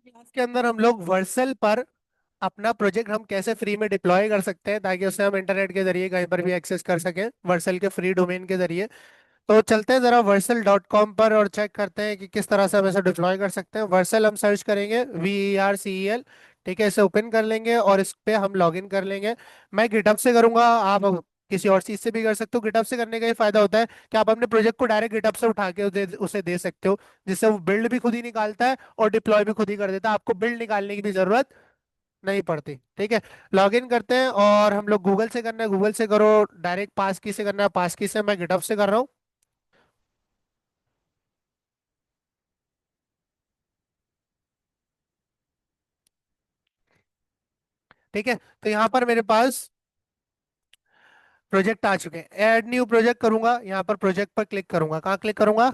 Class के अंदर हम लोग वर्सल पर अपना प्रोजेक्ट हम कैसे फ्री में डिप्लॉय कर सकते हैं ताकि उसे हम इंटरनेट के जरिए कहीं पर भी एक्सेस कर सकें वर्सल के फ्री डोमेन के जरिए। तो चलते हैं जरा वर्सल.com पर और चेक करते हैं कि किस तरह से हम इसे डिप्लॉय कर सकते हैं। वर्सल हम सर्च करेंगे VERCEL। ठीक है, इसे ओपन कर लेंगे और इस पे हम लॉग इन कर लेंगे। मैं गिटहब से करूंगा, आप किसी और चीज से भी कर सकते हो। गिटहब से करने का ये फायदा होता है कि आप अपने प्रोजेक्ट को डायरेक्ट गिटहब से उठा के उसे दे सकते हो, जिससे वो बिल्ड भी खुद ही निकालता है और डिप्लॉय भी खुद ही कर देता है। आपको बिल्ड निकालने की भी जरूरत नहीं पड़ती। ठीक है, लॉग इन करते हैं और हम लोग गूगल से करना है, गूगल से करो। डायरेक्ट पास की से करना है, पास की से। मैं गिटहब से कर रहा हूँ। ठीक है, तो यहाँ पर मेरे पास प्रोजेक्ट आ चुके हैं। ऐड न्यू प्रोजेक्ट करूंगा, यहाँ पर प्रोजेक्ट पर क्लिक करूंगा। कहाँ क्लिक करूंगा?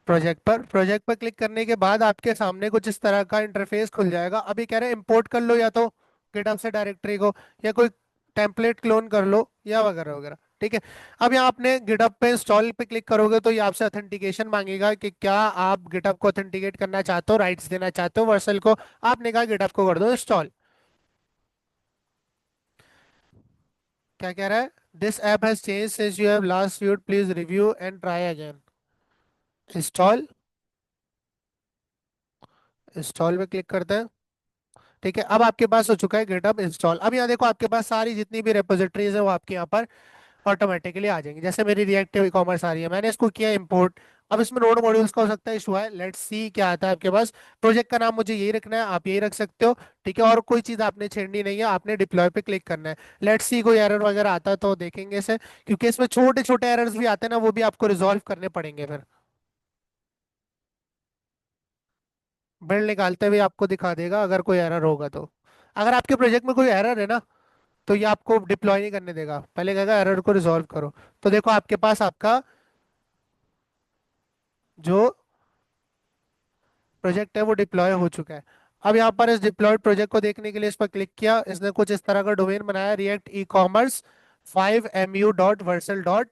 प्रोजेक्ट पर। प्रोजेक्ट पर क्लिक करने के बाद आपके सामने कुछ इस तरह का इंटरफेस खुल जाएगा। अभी कह रहे हैं इंपोर्ट कर लो या तो गिटहब से डायरेक्टरी को, या कोई टेम्पलेट क्लोन कर लो, या वगैरह वगैरह। ठीक है, अब यहाँ आपने गिटहब पे इंस्टॉल पे क्लिक करोगे तो ये आपसे ऑथेंटिकेशन मांगेगा कि क्या आप गिटहब को ऑथेंटिकेट करना चाहते हो, राइट्स देना चाहते हो वर्सल को। आपने कहा गिटहब को कर दो इंस्टॉल। क्या कह रहा है? This app has change since you have last viewed, please review and try again. Install. Install पे क्लिक करते हैं। ठीक है, अब आपके पास हो चुका है गिटहब इंस्टॉल। अब यहाँ देखो, आपके पास सारी जितनी भी रेपोजिटरीज है वो आपके यहाँ पर ऑटोमेटिकली आ जाएंगी। जैसे मेरी रिएक्टिव ई कॉमर्स आ रही है, मैंने इसको किया इंपोर्ट। अब इसमें नोड मॉड्यूल्स का हो सकता है इशू है, लेट्स सी क्या आता है आपके पास। प्रोजेक्ट का नाम मुझे यही रखना है, आप यही रख सकते हो। ठीक है, और कोई चीज आपने छेड़नी नहीं है, आपने डिप्लॉय पे क्लिक करना है। लेट्स सी कोई एरर वगैरह आता है तो देखेंगे इसे, क्योंकि इसमें छोटे छोटे एरर्स भी आते हैं ना, वो भी आपको रिजॉल्व करने पड़ेंगे फिर। बिल्ड निकालते हुए आपको दिखा देगा अगर कोई एरर होगा तो। अगर आपके प्रोजेक्ट में कोई एरर है ना, तो ये आपको डिप्लॉय नहीं करने देगा, पहले कहेगा एरर को रिजॉल्व करो। तो देखो आपके पास आपका जो प्रोजेक्ट है वो डिप्लॉय हो चुका है। अब यहाँ पर इस डिप्लॉयड प्रोजेक्ट को देखने के लिए इस पर क्लिक किया, इसने कुछ इस तरह का डोमेन बनाया, react e commerce 5mu.versal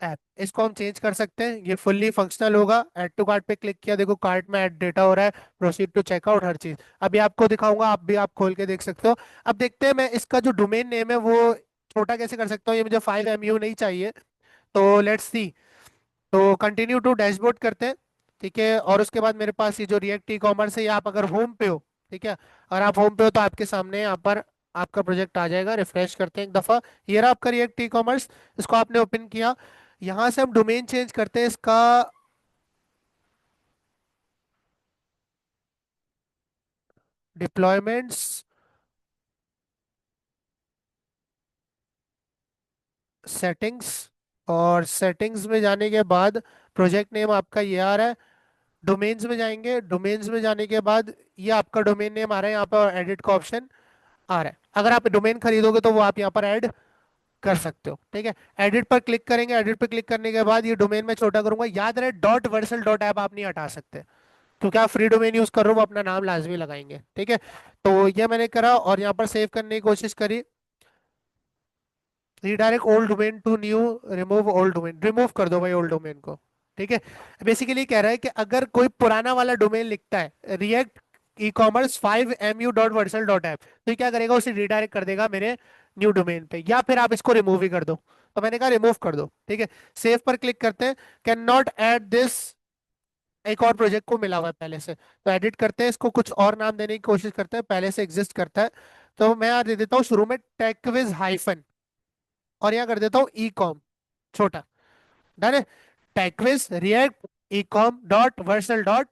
app. इसको हम चेंज कर सकते हैं, ये फुल्ली फंक्शनल होगा। ऐड टू कार्ट पे क्लिक किया, देखो कार्ट में ऐड डेटा हो रहा है, प्रोसीड टू चेकआउट, हर चीज अभी आपको दिखाऊंगा, आप भी आप खोल के देख सकते हो। अब देखते हैं मैं इसका जो डोमेन नेम है वो छोटा कैसे कर सकता हूँ। ये मुझे 5mu नहीं चाहिए, तो लेट्स सी। तो कंटिन्यू टू डैशबोर्ड करते हैं। ठीक है, और उसके बाद मेरे पास ये जो रिएक्ट ई कॉमर्स है, ये आप अगर होम पे हो, ठीक है, और आप होम पे हो तो आपके सामने यहाँ पर आपका प्रोजेक्ट आ जाएगा। रिफ्रेश करते हैं एक दफा, ये रहा आपका रिएक्ट ई कॉमर्स। इसको आपने ओपन किया, यहाँ से हम डोमेन चेंज करते हैं इसका। डिप्लॉयमेंट्स, सेटिंग्स, और सेटिंग्स में जाने के बाद प्रोजेक्ट नेम आपका ये आ रहा है। डोमेन्स में जाएंगे, डोमेन्स में जाने के बाद ये आपका डोमेन नेम आ रहा है, यहाँ पर एडिट का ऑप्शन आ रहा है। अगर आप डोमेन खरीदोगे तो वो आप यहाँ पर ऐड कर सकते हो। ठीक है, एडिट पर क्लिक करेंगे, एडिट पर क्लिक करने के बाद ये डोमेन में छोटा करूंगा। याद रहे .versal.app आप नहीं हटा सकते, क्योंकि आप फ्री डोमेन यूज कर रहे हो, वो अपना नाम लाजमी लगाएंगे। ठीक है, तो ये मैंने करा और यहाँ पर सेव करने की कोशिश करी। Redirect old domain to new, remove old domain, remove कर दो भाई ओल्ड डोमेन को। ठीक है, बेसिकली कह रहा है कि अगर कोई पुराना वाला डोमेन लिखता है रिएक्ट ई कॉमर्स 5mu.versal.app, तो ये क्या करेगा, उसे रिडायरेक्ट कर देगा मेरे न्यू डोमेन पे, या फिर आप इसको रिमूव ही कर दो। तो मैंने कहा रिमूव कर दो। ठीक है, सेव पर क्लिक करते हैं। कैन नॉट ऐड दिस, एक और प्रोजेक्ट को मिला हुआ है पहले से, तो एडिट करते हैं, इसको कुछ और नाम देने की कोशिश करते हैं, पहले से एग्जिस्ट करता है। तो मैं यहाँ दे देता हूँ शुरू में टेकविज हाइफन, और यहाँ कर देता हूँ ई कॉम, छोटा। डन है। टेकविज react e com .versal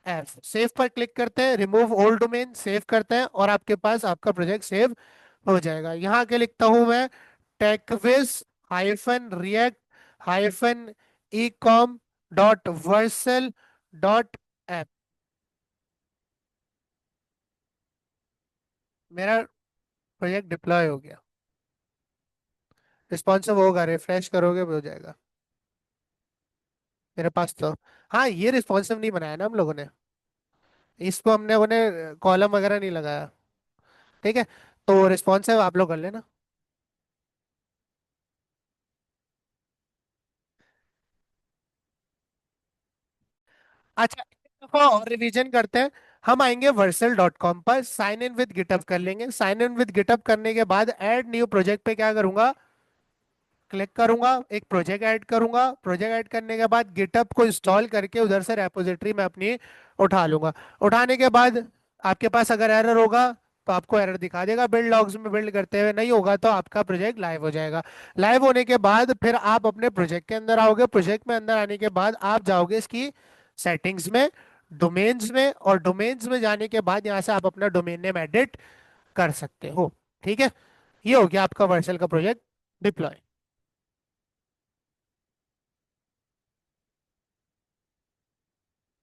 app. Save पर क्लिक करते हैं, रिमूव ओल्ड डोमेन, सेव करते हैं, और आपके पास आपका प्रोजेक्ट सेव हो जाएगा। यहाँ के लिखता हूँ मैं टेकविज hyphen react hyphen e com .versal.app। मेरा प्रोजेक्ट डिप्लॉय हो गया। रिस्पॉन्सिव होगा, रिफ्रेश करोगे हो जाएगा मेरे पास तो। हाँ, ये रिस्पॉन्सिव नहीं बनाया ना हम लोगों ने, इसको हमने उन्हें कॉलम वगैरह नहीं लगाया। ठीक है, तो रिस्पॉन्सिव आप लोग कर लेना। अच्छा, एक दफा और रिवीजन करते हैं। हम आएंगे वर्सल.com पर, साइन इन विद गिटहब कर लेंगे। साइन इन विद गिटहब करने के बाद ऐड न्यू प्रोजेक्ट पे क्या करूंगा, क्लिक करूंगा, एक प्रोजेक्ट ऐड करूंगा। प्रोजेक्ट ऐड करने के बाद गिटहब को इंस्टॉल करके उधर से रेपोजिटरी में अपनी उठा लूंगा। उठाने के बाद आपके पास अगर एरर होगा तो आपको एरर दिखा देगा बिल्ड लॉग्स में, बिल्ड करते हुए नहीं होगा तो आपका प्रोजेक्ट लाइव हो जाएगा। लाइव होने के बाद फिर आप अपने प्रोजेक्ट के अंदर आओगे। प्रोजेक्ट में अंदर आने के बाद आप जाओगे इसकी सेटिंग्स में, डोमेन्स में, और डोमेन्स में जाने के बाद यहाँ से आप अपना डोमेन नेम एडिट कर सकते हो। ठीक है, ये हो गया आपका वर्सल का प्रोजेक्ट डिप्लॉय।